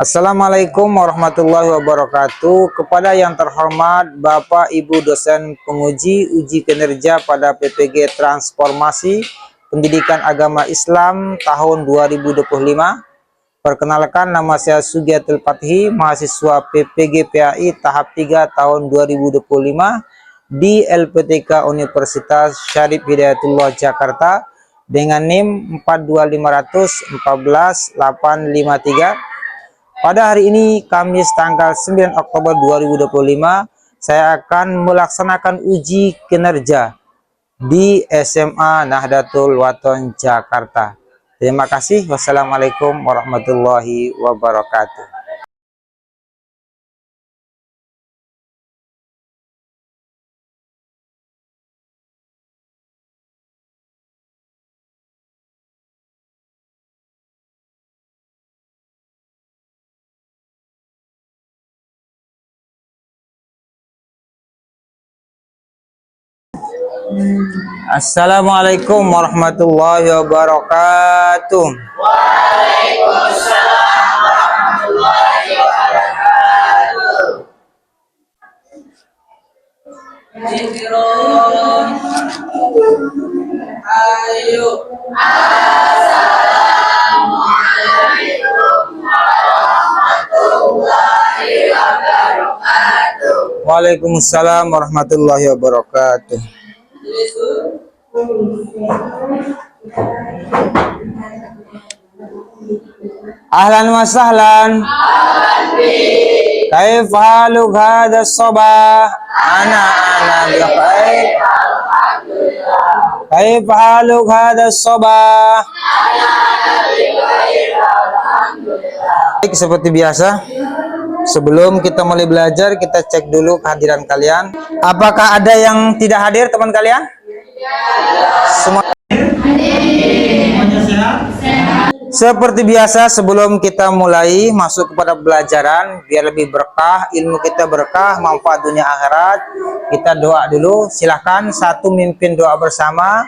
Assalamualaikum warahmatullahi wabarakatuh. Kepada yang terhormat Bapak Ibu dosen penguji uji kinerja pada PPG Transformasi Pendidikan Agama Islam tahun 2025. Perkenalkan, nama saya Sugiatul Fathi, mahasiswa PPG PAI tahap 3 tahun 2025 di LPTK Universitas Syarif Hidayatullah Jakarta dengan NIM 42500 14853. Pada hari ini, Kamis tanggal 9 Oktober 2025, saya akan melaksanakan uji kinerja di SMA Nahdlatul Wathon Jakarta. Terima kasih. Wassalamualaikum warahmatullahi wabarakatuh. Assalamualaikum warahmatullahi wabarakatuh. Waalaikumsalam warahmatullahi wabarakatuh. Ayo. Assalamualaikum warahmatullahi wabarakatuh. Waalaikumsalam warahmatullahi wabarakatuh. Ahlan wa sahlan. Kaifa haluk hadha sabah? Ana bikhair. Kaifa haluk hadha sabah? Baik, seperti biasa, sebelum kita mulai belajar, kita cek dulu kehadiran kalian. Apakah ada yang tidak hadir, teman kalian? Semua seperti biasa, sebelum kita mulai masuk kepada pelajaran, biar lebih berkah, ilmu kita berkah, manfaat dunia akhirat, kita doa dulu. Silahkan, satu mimpin doa bersama,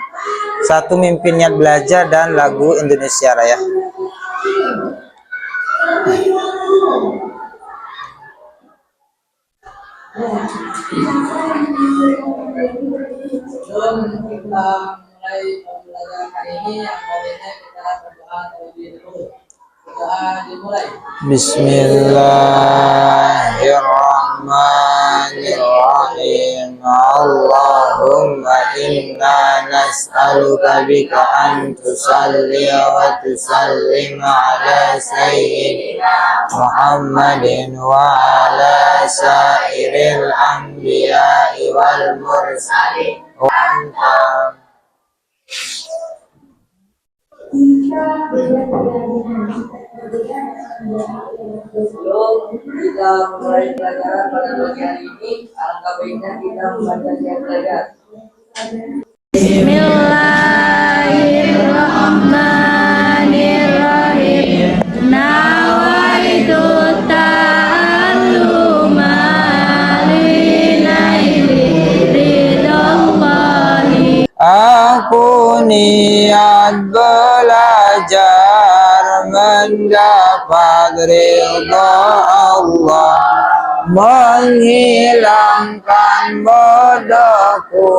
satu mimpin niat belajar, dan lagu Indonesia Raya. Sebelum kita mulai pembelajaran hari ini, yang baiknya kita berdoa terlebih dahulu. Doa dimulai. Bismillahirrahmanirrahim. Allahumma inna nas'aluka bika an tusalli wa tusallim ala sayyidina Muhammadin wa ala sairil anbiya'i wal mursalin wa anta. Sebelum kita mulai pelajaran pada pagi hari ini, alangkah baiknya kita membaca niat belajar. Bismillahirrahmanirrahim. Nawaitu ta'alluma linaili ridallahi. Aku niat belajar mendapat ridha Allah, menghilangkan bodohku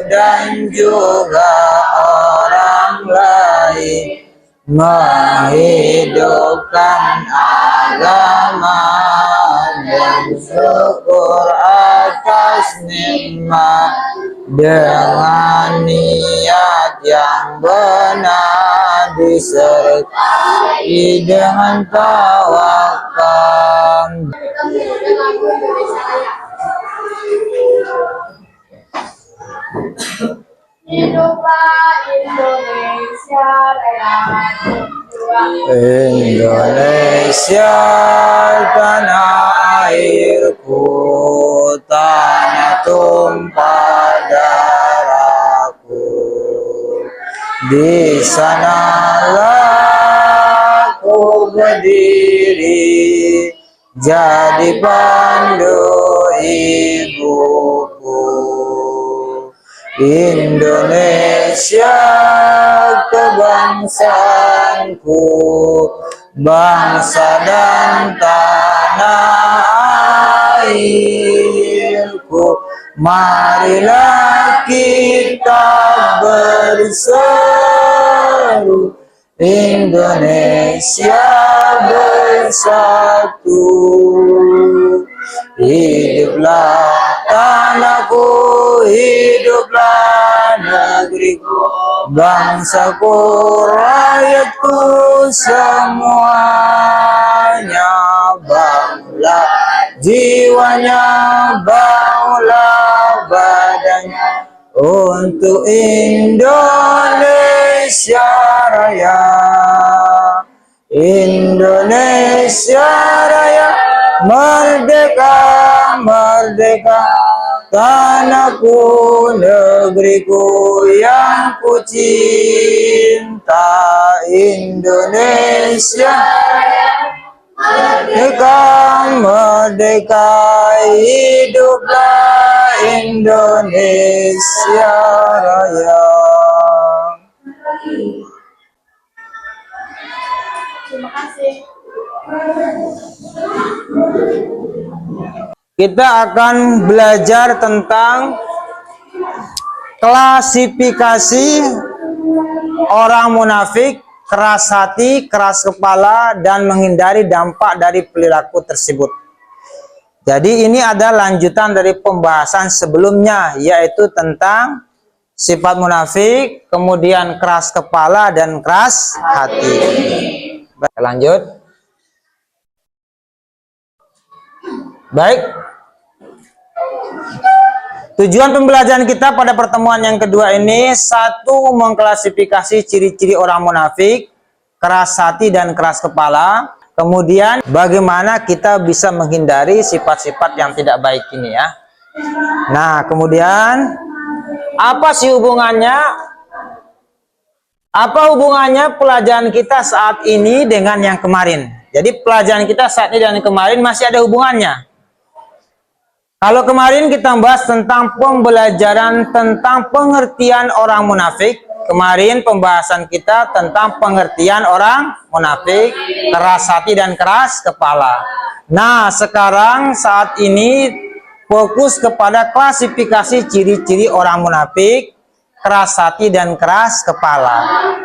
dan juga orang lain, menghidupkan agama dan syukur atas nikmat dengan niat yang benar, disertai dengan tawakal. Hiduplah Indonesia Raya. Indonesia tanah airku, tanah tumpah darahku. Di sanalah ku berdiri, jadi pandu ibuku. Indonesia kebangsaanku, bangsa dan tanah airku. Marilah kita berseru, Indonesia bersatu. Hiduplah tanahku, hiduplah negeriku, bangsaku, rakyatku semuanya. Bangunlah jiwanya, bangunlah badannya untuk Indonesia Raya. Indonesia Raya, merdeka, merdeka, tanahku, negeriku yang ku cinta. Indonesia Raya, merdeka, merdeka, hiduplah Indonesia Raya. Terima kasih. Kita akan belajar tentang klasifikasi orang munafik, keras hati, keras kepala, dan menghindari dampak dari perilaku tersebut. Jadi ini ada lanjutan dari pembahasan sebelumnya, yaitu tentang sifat munafik, kemudian keras kepala dan keras hati. Baik, lanjut. Baik. Tujuan pembelajaran kita pada pertemuan yang kedua ini, satu, mengklasifikasi ciri-ciri orang munafik, keras hati dan keras kepala. Kemudian bagaimana kita bisa menghindari sifat-sifat yang tidak baik ini ya. Nah, kemudian apa sih hubungannya? Apa hubungannya pelajaran kita saat ini dengan yang kemarin? Jadi pelajaran kita saat ini dan yang kemarin masih ada hubungannya. Kalau kemarin kita bahas tentang pembelajaran tentang pengertian orang munafik. Kemarin pembahasan kita tentang pengertian orang munafik, keras hati dan keras kepala. Nah, sekarang saat ini fokus kepada klasifikasi ciri-ciri orang munafik, keras hati dan keras kepala.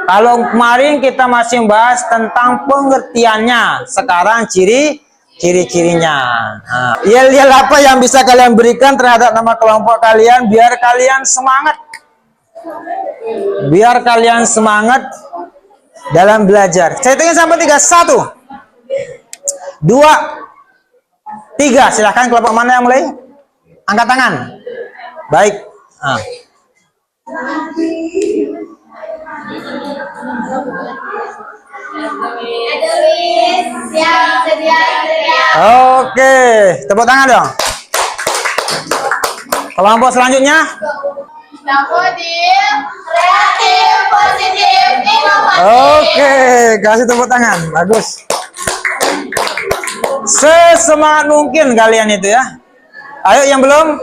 Kalau kemarin kita masih bahas tentang pengertiannya, sekarang ciri-cirinya. Nah, yel-yel apa yang bisa kalian berikan terhadap nama kelompok kalian biar kalian semangat? Biar kalian semangat dalam belajar. Saya hitung sampai 3. 1, 2, 3. Silahkan kelompok mana yang mulai? Angkat tangan. Baik. Nah. Oke, tepuk tangan dong. Kelompok selanjutnya. Kreatif, positif, inovatif. Oke, kasih tepuk tangan. Bagus. Sesemangat mungkin kalian itu ya. Ayo yang belum.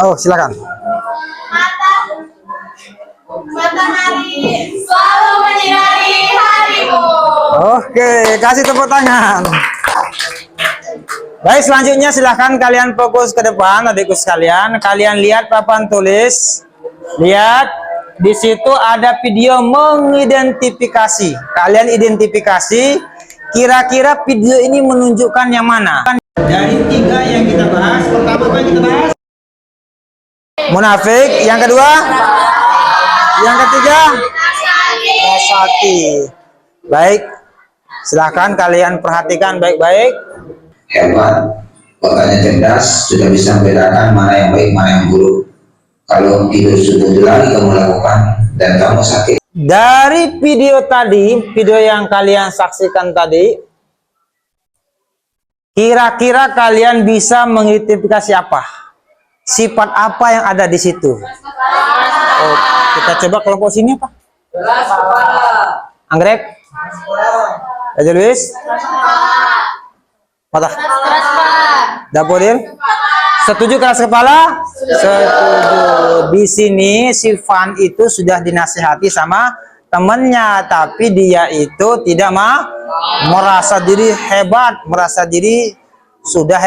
Oh, silakan. Matahari selalu menyinari harimu. Oke, kasih tepuk tangan. Baik, selanjutnya silahkan kalian fokus ke depan, adikku sekalian. Kalian lihat papan tulis. Lihat, di situ ada video mengidentifikasi. Kalian identifikasi, kira-kira video ini menunjukkan yang mana? Dari 3 yang kita bahas, pertama apa yang kita bahas? Munafik. Yang kedua? Yang ketiga? Keras hati. Baik, silahkan kalian perhatikan baik-baik. Hebat, otaknya cerdas, sudah bisa membedakan mana yang baik, mana yang buruk. Kalau tidur subuh lagi kamu lakukan dan kamu sakit. Dari video tadi, video yang kalian saksikan tadi, kira-kira kalian bisa mengidentifikasi apa? Sifat apa yang ada di situ? Oh, kita coba kelompok sini apa? Keras kepala. Anggrek? Aja Luis? Patah. Dapodil? Setuju keras kepala? Setuju. Di sini si Van itu sudah dinasihati sama temannya, tapi dia itu tidak merasa diri hebat, merasa diri sudah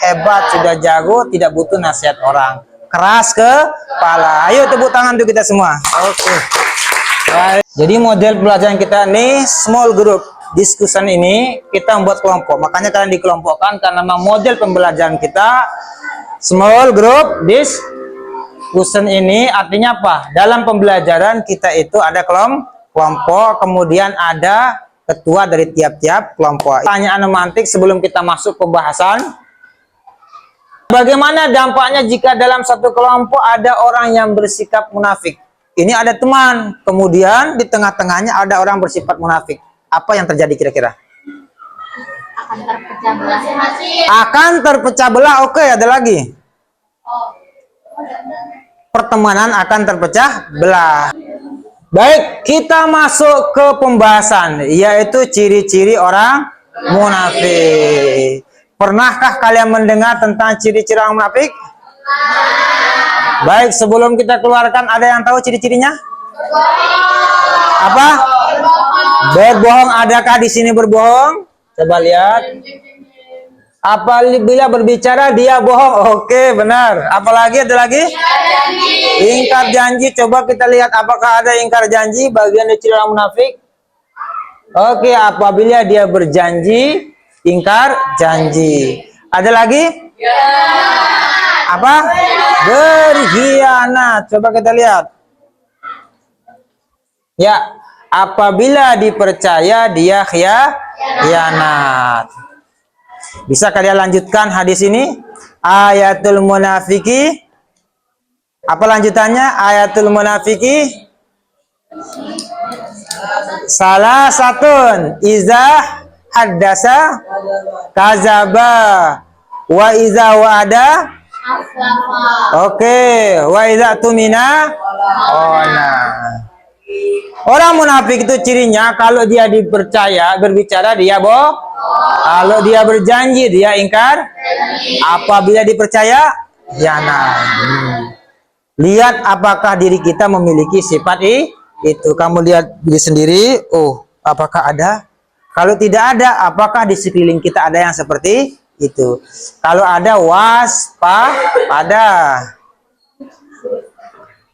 hebat, sudah jago, tidak butuh nasihat orang. Keras kepala. Ayo tepuk tangan untuk kita semua. Oke. Baik. Jadi model pelajaran kita ini small group discussion, ini kita membuat kelompok. Makanya kalian dikelompokkan karena model pembelajaran kita small group discussion ini artinya apa? Dalam pembelajaran kita itu ada kelompok, kemudian ada ketua dari tiap-tiap kelompok. Pertanyaan memantik sebelum kita masuk pembahasan. Bagaimana dampaknya jika dalam satu kelompok ada orang yang bersikap munafik? Ini ada teman, kemudian di tengah-tengahnya ada orang bersifat munafik. Apa yang terjadi kira-kira? Akan terpecah belah. Akan terpecah belah. Oke, ada lagi. Pertemanan akan terpecah belah. Baik, kita masuk ke pembahasan, yaitu ciri-ciri orang munafik. Pernahkah kalian mendengar tentang ciri-ciri orang munafik? Baik, sebelum kita keluarkan, ada yang tahu ciri-cirinya? Apa? Berbohong. Adakah di sini berbohong? Coba lihat. Apabila berbicara dia bohong. Oke, benar. Apalagi ada lagi? Ingkar janji. Coba kita lihat apakah ada ingkar janji bagian dari ciri orang munafik. Oke, apabila dia berjanji, ingkar janji. Ada lagi? Apa? Berkhianat. Coba kita lihat. Ya, apabila dipercaya dia khianat. Bisa kalian lanjutkan hadis ini? Ayatul munafiki. Apa lanjutannya? Ayatul munafiki. Salah satun iza haddasa kazaba wa iza wa'ada. Oke, wa iza tumina ona. Orang munafik itu cirinya kalau dia dipercaya, berbicara dia bohong. Kalau dia berjanji dia ingkar. Apabila dipercaya khianat. Lihat apakah diri kita memiliki sifat itu. Kamu lihat diri sendiri. Oh, apakah ada? Kalau tidak ada, apakah di sekeliling kita ada yang seperti itu? Kalau ada, waspada.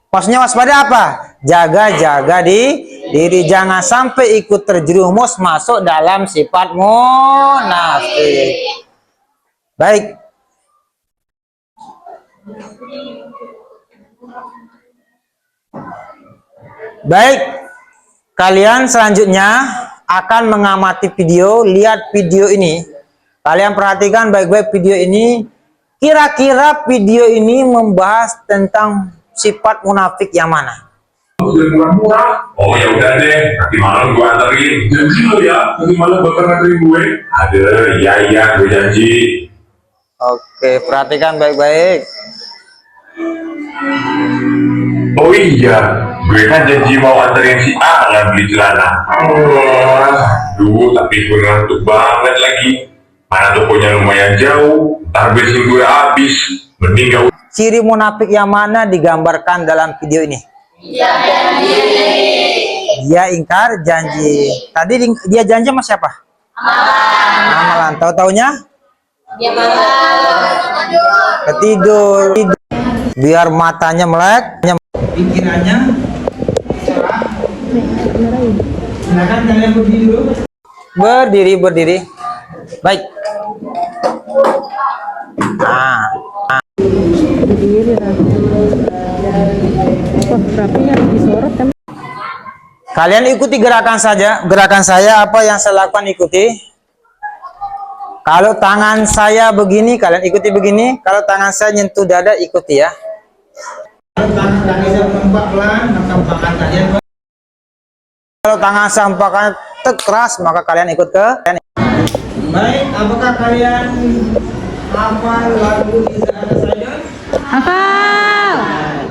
Maksudnya waspada apa? Jaga-jaga di diri, jangan sampai ikut terjerumus masuk dalam sifat munafik. Baik. Baik. Kalian selanjutnya akan mengamati video, lihat video ini. Kalian perhatikan baik-baik video ini. Kira-kira video ini membahas tentang sifat munafik yang mana? Udah murah-murah. Oh ya udah deh, nanti malam gue anterin. Janji lo ya, nanti malam bakal nganterin gue. Ada, iya gue janji. Oke, perhatikan baik-baik. Oh iya, gue kan janji mau anterin si A nggak beli celana. Duh, tapi gue ngantuk banget lagi. Mana tokonya lumayan jauh, ntar bensin gue habis. Mending gak. Ciri munafik yang mana digambarkan dalam video ini? Dia ingkar janji. Tadi dia janji sama siapa? Amalan. Tahu-taunya? Dia malam. Ketidur. Biar matanya melek, pikirannya cerah. Silakan kalian berdiri dulu. Berdiri. Baik. Nah. Kalian ikuti gerakan saja. Gerakan saya apa yang saya lakukan ikuti. Kalau tangan saya begini, kalian ikuti begini. Kalau tangan saya nyentuh dada, ikuti ya. Kalau tangan saya menembak pelan, maka tangan kalian. Kalau tangan saya hempakkan keras, maka kalian ikut ke. Baik, apakah kalian hafal lagu Iza Ada Saidun? Hafal.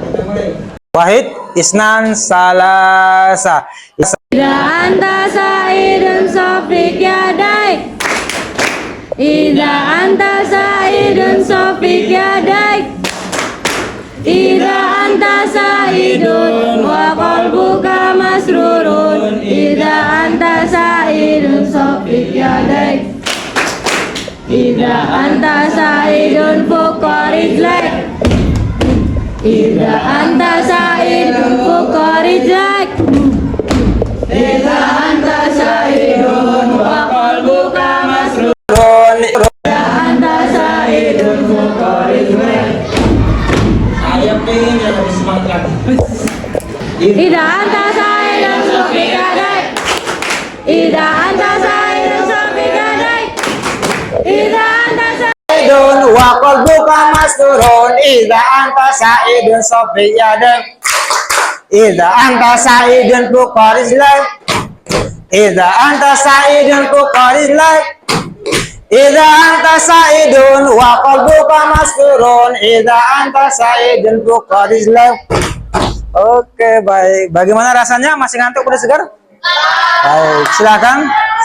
Kita mulai. Wahid, Isnan, Salasa. Ida anta sa'idun sofik yadaik. Ida anta sa'idun sofik yadaik. Ida anta sa'idun wa qalbuka masrurun sofik yadaik. Idza anta sa'idun fuqarijlak. Idza anta sa'idun fuqarijlak. Idza anta sa'idun wa qalbuka masrurun. Idza anta sa'idun fuqarijlak. Saya pengen ya lebih semangat. Idza anta sa'idun sofik yadaik. Idza anta sa'idun sofik yadaik. Idza anta Sa'idun wa qalbuka masrurun. Idza anta sa'idun sofik yadaik. Idza anta sa'idun fuqarijlak. Idza anta sa'idun fuqarijlak. Idza anta sa'idun wa qalbuka masrurun. Idza anta sa'idun fuqarijlak. Oke, baik. Bagaimana rasanya? Masih ngantuk, udah segar? Baik,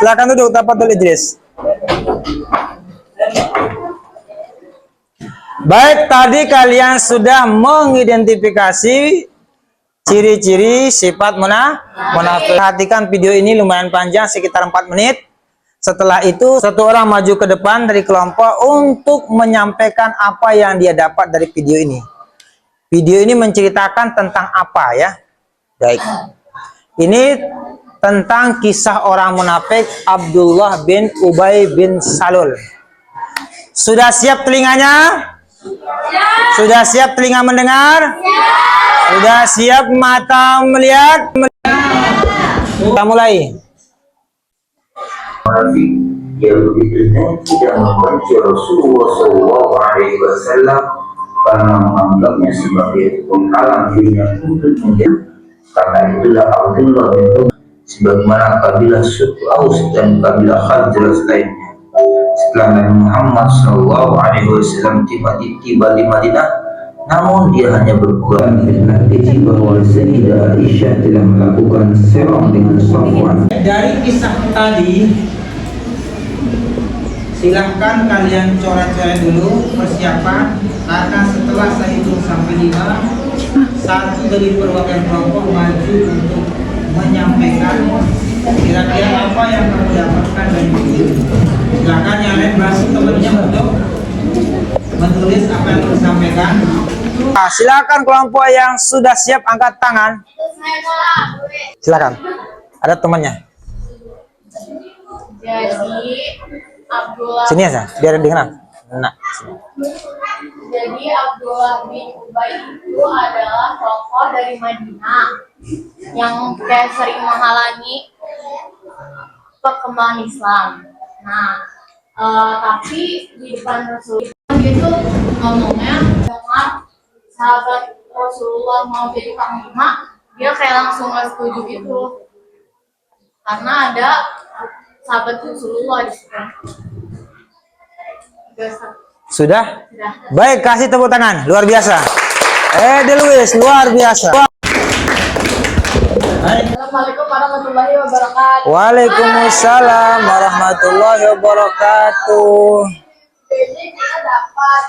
silakan duduk, Tafadhol Idris. Baik, tadi kalian sudah mengidentifikasi ciri-ciri sifat munafik. Perhatikan video ini lumayan panjang, sekitar 4 menit. Setelah itu, satu orang maju ke depan dari kelompok untuk menyampaikan apa yang dia dapat dari video ini. Video ini menceritakan tentang apa ya? Baik. Ini tentang kisah orang munafik Abdullah bin Ubay bin Salul. Sudah siap telinganya? Sudah siap telinga mendengar? Sudah siap mata melihat? Kita mulai. Yang begitu tidak membenci Rasulullah SAW karena menganggapnya sebagai penghalang dirinya untuk menjadi. Karena itulah Abdullah bin Ubay sebagaimana kabilah suku Aus dan kabilah Khazraj lainnya. Setelah Nabi Muhammad SAW tiba di Madinah, namun dia hanya berkurang fitnah kecil bahwa Sayyidah Aisyah telah melakukan serong dengan Safwan. Dari kisah tadi, silahkan kalian coret-coret dulu persiapan, karena setelah saya hitung sampai 5, satu dari perwakilan kelompok maju untuk menyampaikan kira-kira apa yang kamu dapatkan dari video ini. Silahkan yang lain bantu temannya untuk menulis apa yang kamu sampaikan. Nah, silakan kelompok yang sudah siap angkat tangan. Silakan. Ada temannya. Jadi Abdullah Sini aja, biar dikenal. Nah. Jadi Abdullah bin Ubay itu adalah tokoh dari Madinah yang kayak sering menghalangi perkembangan Islam. Nah, tapi di depan Rasul itu ngomongnya dengan sahabat Rasulullah mau jadi panglima, dia kayak langsung nggak setuju gitu karena ada sahabat Rasulullah di situ. Sudah? Baik, kasih tepuk tangan. Luar biasa. Luis, luar biasa. Assalamualaikum warahmatullahi wabarakatuh. Waalaikumsalam warahmatullahi wabarakatuh. Jadi kita dapat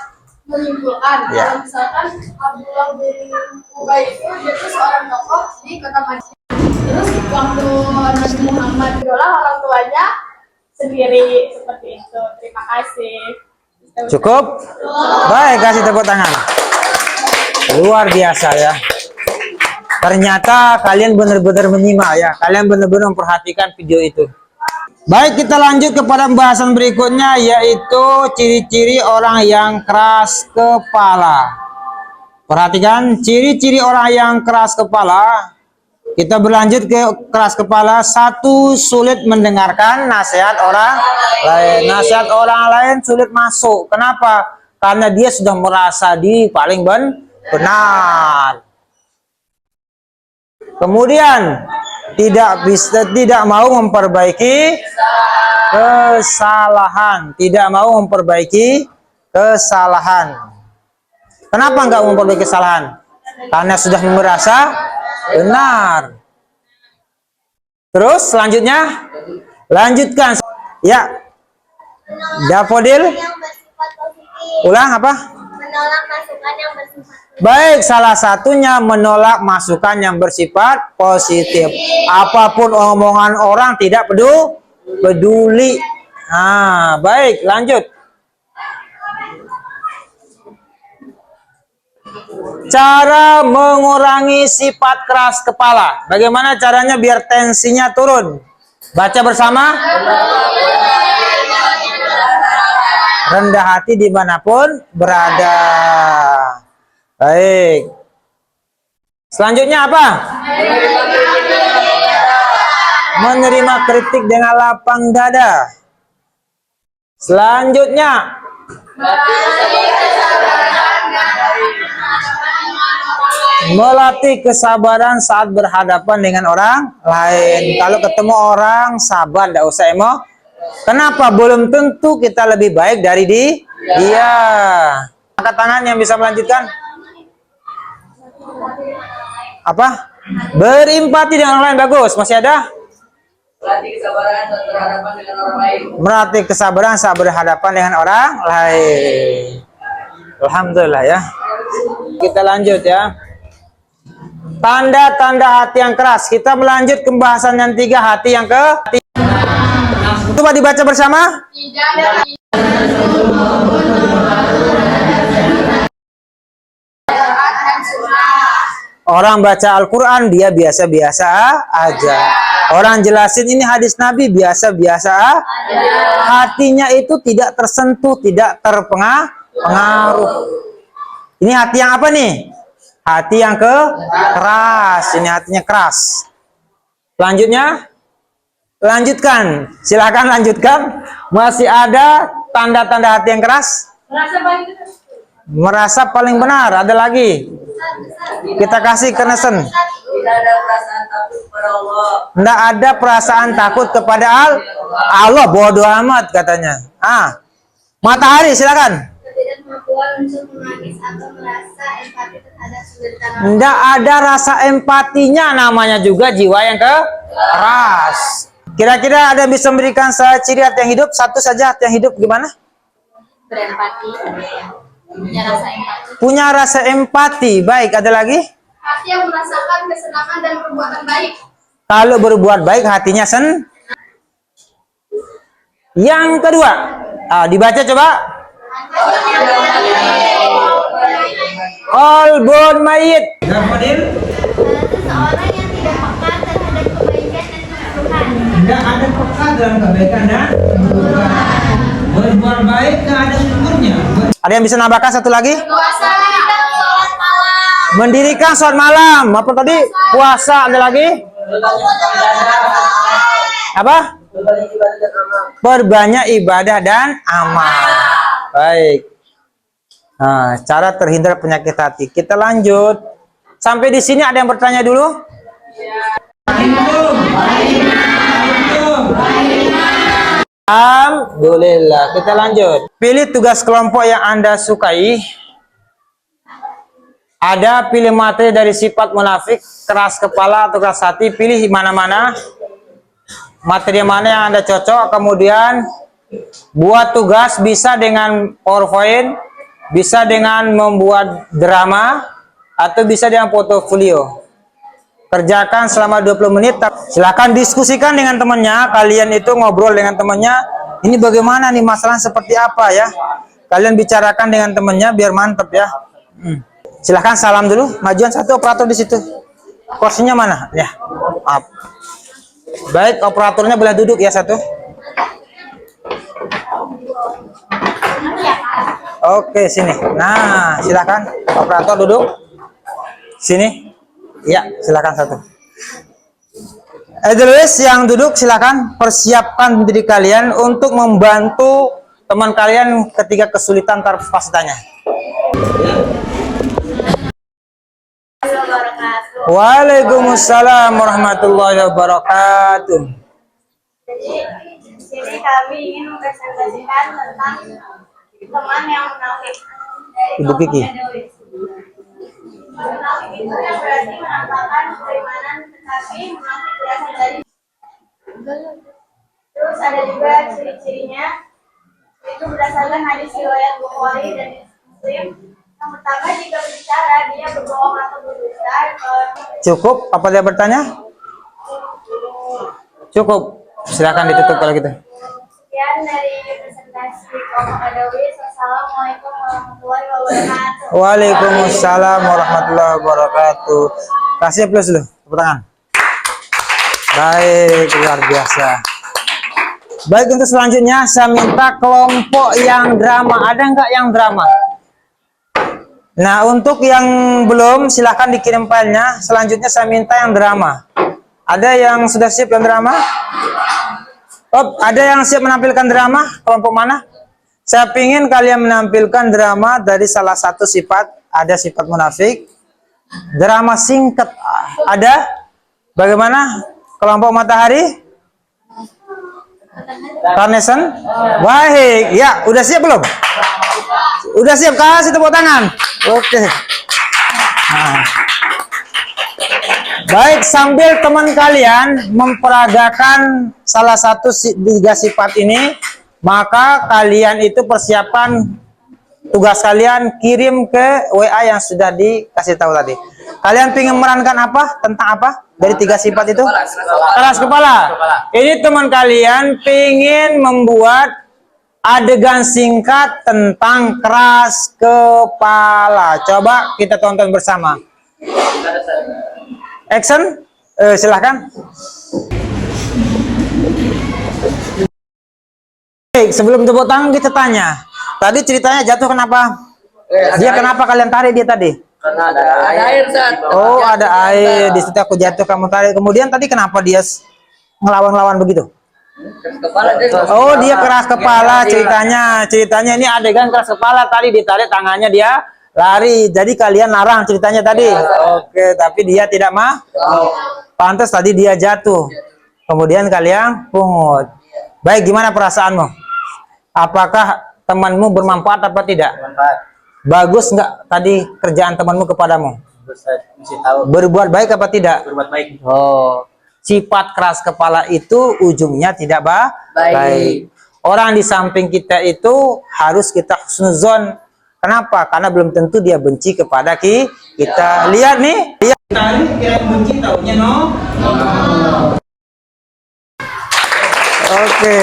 menyimpulkan Ya. kalau misalkan Abdullah bin Ubay itu dia tuh seorang tokoh di kota Madinah. Terus waktu Nabi Muhammad idola orang tuanya sendiri seperti itu. Terima kasih. Cukup? Baik, kasih tepuk tangan. Luar biasa ya. Ternyata kalian benar-benar menyimak ya. Kalian benar-benar memperhatikan video itu. Baik, kita lanjut kepada pembahasan berikutnya, yaitu ciri-ciri orang yang keras kepala. Perhatikan ciri-ciri orang yang keras kepala. Kita berlanjut ke keras kepala. 1, sulit mendengarkan nasihat orang lain. Nasihat orang lain sulit masuk. Kenapa? Karena dia sudah merasa diri paling benar. Kemudian tidak mau memperbaiki kesalahan. Tidak mau memperbaiki kesalahan. Kenapa nggak memperbaiki kesalahan? Karena sudah merasa benar. Terus selanjutnya, lanjutkan. Ya, Dafodil. Ulang apa? Menolak masukan yang bersifat Baik, salah satunya menolak masukan yang bersifat positif. Apapun omongan orang tidak peduli. Ah, baik, lanjut. Cara mengurangi sifat keras kepala. Bagaimana caranya biar tensinya turun? Baca bersama. Rendah hati dimanapun berada. Baik. Selanjutnya apa? Menerima kritik dengan lapang dada. Selanjutnya, melatih kesabaran saat berhadapan dengan orang lain. Kalau ketemu orang, sabar, tidak usah emo. Kenapa? Belum tentu kita lebih baik dari dia. Angkat tangan yang bisa melanjutkan. Apa? Berempati dengan orang lain. Bagus. Masih ada? Melatih kesabaran saat berhadapan dengan orang lain. Melatih kesabaran saat berhadapan dengan orang lain. Alhamdulillah ya. Kita lanjut ya. Tanda-tanda hati yang keras. Kita melanjut ke pembahasan yang 3, hati yang ke. Coba dibaca bersama. Orang baca Al-Quran dia biasa-biasa aja. Orang jelasin ini hadis Nabi biasa-biasa aja. Hatinya itu tidak tersentuh, tidak terpengaruh. Ini hati yang apa nih? Hati yang keras. Ini hatinya keras. Selanjutnya, lanjutkan. Silakan lanjutkan. Masih ada tanda-tanda hati yang keras? Merasa paling benar. Ada lagi? Kita kasih kenesen. Tidak ada perasaan takut kepada Allah. Tidak ada perasaan takut kepada Allah. Bodoh amat katanya. Matahari silakan. Ketidakmampuan untuk menangis atau merasa empati terhadap penderitaan. Tidak ada rasa empatinya, namanya juga jiwa yang keras. Kira-kira ada bisa memberikan saya ciri hati yang hidup? Satu saja hati yang hidup gimana? Berempati, punya rasa empati. Punya rasa empati. Baik, ada lagi? Hati yang merasakan kesenangan dan perbuatan baik. Kalau berbuat baik hatinya Yang kedua, dibaca coba. Qalbun mayit. Seseorang yang tidak peka terhadap kebaikan dan keburukan. Tidak ada peka dalam kebaikan dan keburukan. Berbuat baik tidak ada syukurnya. Ada yang bisa nambahkan satu lagi? Puasa dan sholat malam. Mendirikan sholat malam. Apa tadi? Puasa. Ada lagi? Apa? Perbanyak ibadah dan amal. Baik. Nah, cara terhindar penyakit hati. Kita lanjut. Sampai di sini ada yang bertanya dulu? Alhamdulillah. Kita lanjut. Pilih tugas kelompok yang Anda sukai. Ada pilih materi dari sifat munafik, keras kepala atau keras hati. Pilih mana-mana. Materi mana yang Anda cocok. Kemudian buat tugas, bisa dengan PowerPoint, bisa dengan membuat drama, atau bisa dengan portofolio. Kerjakan selama 20 menit. Silahkan diskusikan dengan temannya. Kalian itu ngobrol dengan temannya. Ini bagaimana nih, masalah seperti apa ya? Kalian bicarakan dengan temannya biar mantep ya. Silahkan salam dulu. Majuan satu operator di situ. Kursinya mana? Ya. Maaf. Baik, operatornya boleh duduk ya satu. Oke, sini. Nah, silakan operator duduk. Sini. Ya, silakan satu. Idris yang duduk silakan persiapkan diri kalian untuk membantu teman kalian ketika kesulitan pas tanya. Waalaikumsalam warahmatullahi wabarakatuh. Jadi, di sini kami ingin mempresentasikan tentang teman yang munafik. Ibu Kiki. Munafik itu yang berarti menampakkan keimanan tetapi munafik berasal dari. Terus ada juga ciri-cirinya, itu berdasarkan hadis riwayat Bukhari dan Muslim. Yang pertama, jika berbicara dia berbohong atau berdusta. Cukup? Apa dia bertanya? Cukup. Silakan ditutup kalau gitu. Sekian dari presentasi Kelompok Adawi. Wassalamualaikum warahmatullahi wabarakatuh. Waalaikumsalam warahmatullahi wabarakatuh. Kasih plus dulu, tepuk tangan. Baik, luar biasa. Baik, untuk selanjutnya saya minta kelompok yang drama. Ada nggak yang drama? Nah, untuk yang belum, silahkan dikirim filenya. Selanjutnya saya minta yang drama. Ada yang sudah siap yang drama? Oh, ada yang siap menampilkan drama? Kelompok mana? Saya ingin kalian menampilkan drama dari salah satu sifat. Ada sifat munafik. Drama singkat ada. Bagaimana? Kelompok matahari? Carnation? Baik. Ya, udah siap belum? Udah siap, kasih tepuk tangan. Oke. Nah. Baik, sambil teman kalian memperagakan salah satu tiga sifat ini, maka kalian itu persiapan tugas kalian kirim ke WA yang sudah dikasih tahu tadi. Kalian ingin memerankan apa? Tentang apa? Dari tiga sifat itu? Keras kepala. Ini teman kalian ingin membuat adegan singkat tentang keras kepala. Coba kita tonton bersama. Action, silahkan. Baik, sebelum tepuk tangan kita tanya. Tadi ceritanya jatuh kenapa? Dia kenapa kalian tarik dia tadi? Karena ada air, Ustaz. Oh, ada air. Di situ aku jatuh, kamu tarik. Kemudian tadi kenapa dia ngelawan-ngelawan begitu? Kepala dia. Oh, dia keras kepala ceritanya. Ceritanya ini adegan keras kepala, tadi ditarik tangannya, dia lari. Jadi kalian larang ceritanya tadi. Oke, tapi dia tidak mah. Pantas tadi dia jatuh. Kemudian kalian pungut. Baik, gimana perasaanmu? Apakah temanmu bermanfaat apa tidak? Bagus nggak tadi kerjaan temanmu kepadamu? Berbuat baik apa tidak? Berbuat baik. Oh, sifat keras kepala itu ujungnya tidak baik. Orang di samping kita itu harus kita husnuzon. Kenapa? Karena belum tentu dia benci kepada kita. Lihat nih, lihat. Tadi kira benci taunya no. Oke.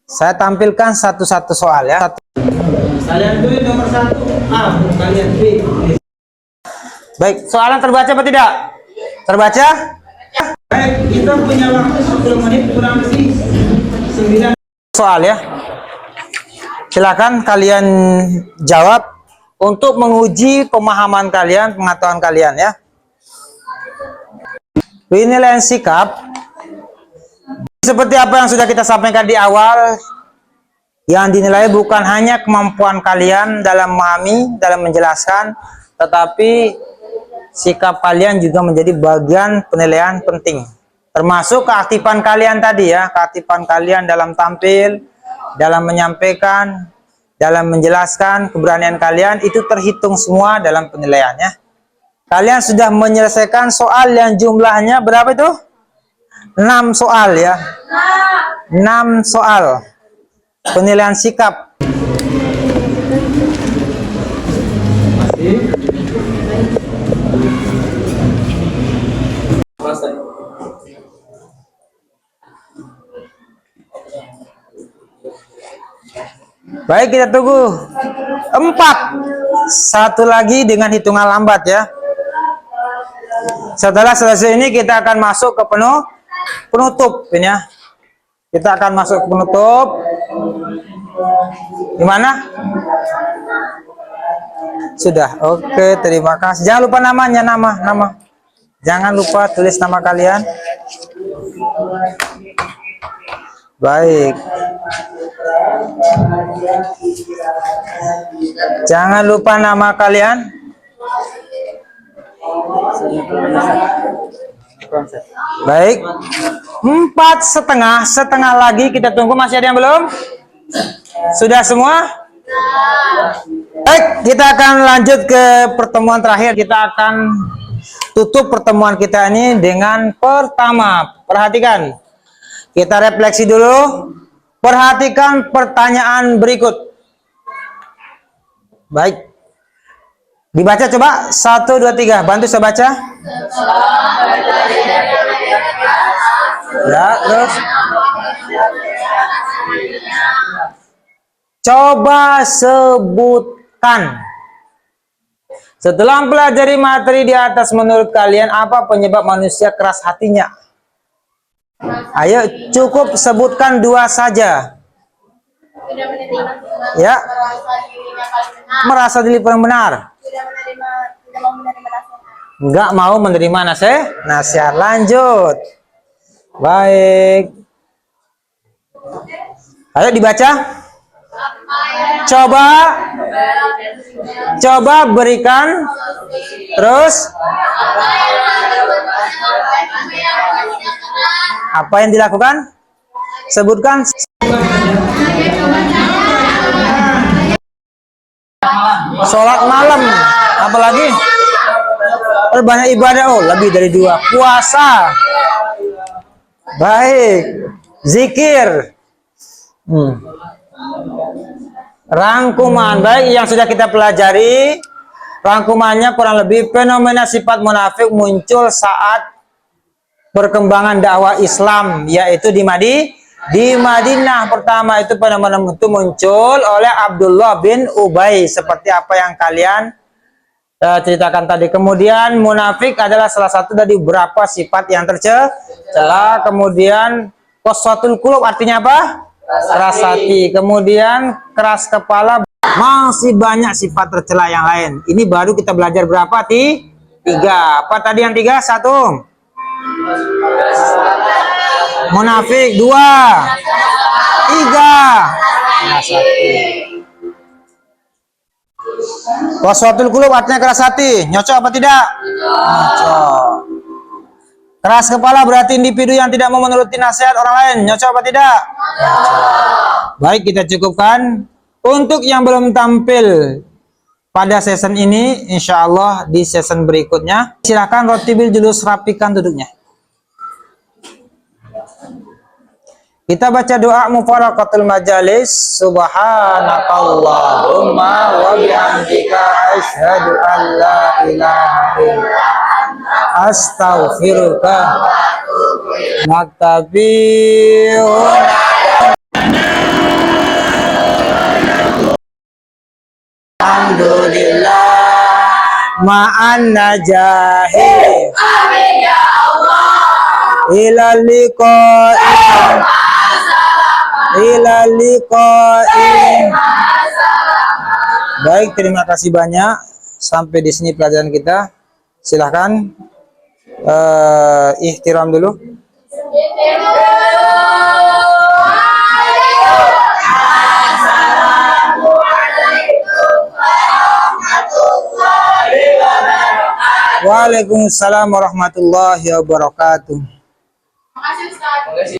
Saya tampilkan satu-satu soal ya. Kalian tulis nomor 1 A, kalian tulis. Baik, soalan terbaca apa tidak? Terbaca? Baik, kita punya waktu 10 menit kurang lebih 9 soal ya. Silakan kalian jawab untuk menguji pemahaman kalian, pengetahuan kalian ya. Penilaian sikap seperti apa yang sudah kita sampaikan di awal, yang dinilai bukan hanya kemampuan kalian dalam memahami, dalam menjelaskan, tetapi sikap kalian juga menjadi bagian penilaian penting. Termasuk keaktifan kalian tadi ya, keaktifan kalian dalam tampil, dalam menyampaikan, dalam menjelaskan, keberanian kalian itu terhitung semua dalam penilaiannya. Kalian sudah menyelesaikan soal yang jumlahnya berapa itu? 6 soal ya. 6 soal. Penilaian sikap. Baik, kita tunggu 4. Satu lagi dengan hitungan lambat ya. Setelah selesai ini kita akan masuk ke penutup ini ya. Kita akan masuk ke penutup. Gimana? Sudah. Oke, terima kasih. Jangan lupa namanya, nama. Jangan lupa tulis nama kalian. Baik. Jangan lupa nama kalian. Baik. 4,5. Setengah lagi kita tunggu. Masih ada yang belum? Sudah semua? Baik, kita akan lanjut ke pertemuan terakhir. Kita akan tutup pertemuan kita ini dengan pertama. Perhatikan. Kita refleksi dulu. Perhatikan pertanyaan berikut. Baik. Dibaca coba. 1, 2, 3. Bantu saya baca. Ya, terus. Coba sebutkan. Setelah mempelajari materi di atas, menurut kalian apa penyebab manusia keras hatinya? Ayo, cukup sebutkan 2 saja. Tidak menerima, Ya. merasa dirinya paling benar, Merasa diri paling benar. tidak mau menerima nasihat. Enggak mau menerima nasihat. Lanjut. Baik. Ayo dibaca. Coba berikan. Terus apa yang dilakukan? Sebutkan. Sholat malam. Apalagi? Banyak ibadah. Oh, lebih dari 2. Puasa. Baik. Zikir. Rangkuman. Baik, yang sudah kita pelajari. Rangkumannya kurang lebih fenomena sifat munafik muncul saat perkembangan dakwah Islam, yaitu di Madinah. Pertama itu fenomena itu muncul oleh Abdullah bin Ubay, seperti apa yang kalian ceritakan tadi. Kemudian munafik adalah salah satu dari beberapa sifat yang tercela. Kemudian qaswatul qulub artinya apa? Keras hati. Kemudian keras kepala. Masih banyak sifat tercela yang lain. Ini baru kita belajar berapa? 3. Apa tadi yang 3? 1. Munafik. 2. 3. Qaswatul qulub artinya keras hati. Nyocok apa tidak? Nyocok. Keras kepala berarti individu yang tidak mau menuruti nasihat orang lain. Nyocok apa tidak? Nyocok. Baik, kita cukupkan. Untuk yang belum tampil pada season ini, insya Allah di season berikutnya, silahkan rotibil julus, rapikan duduknya. Kita baca doa mufaraqatul majalis. Subhanakallahumma wa bihamdika asyhadu an la ilaha illa anta astaghfiruka wa atubu ilaik. Alhamdulillah ma'an najahi. Amin ya Allah. Ila liqa'i. Baik, terima kasih banyak. Sampai di sini pelajaran kita. Silahkan ihtiram dulu. Waalaikumsalam warahmatullahi wabarakatuh. Makasih Ustaz.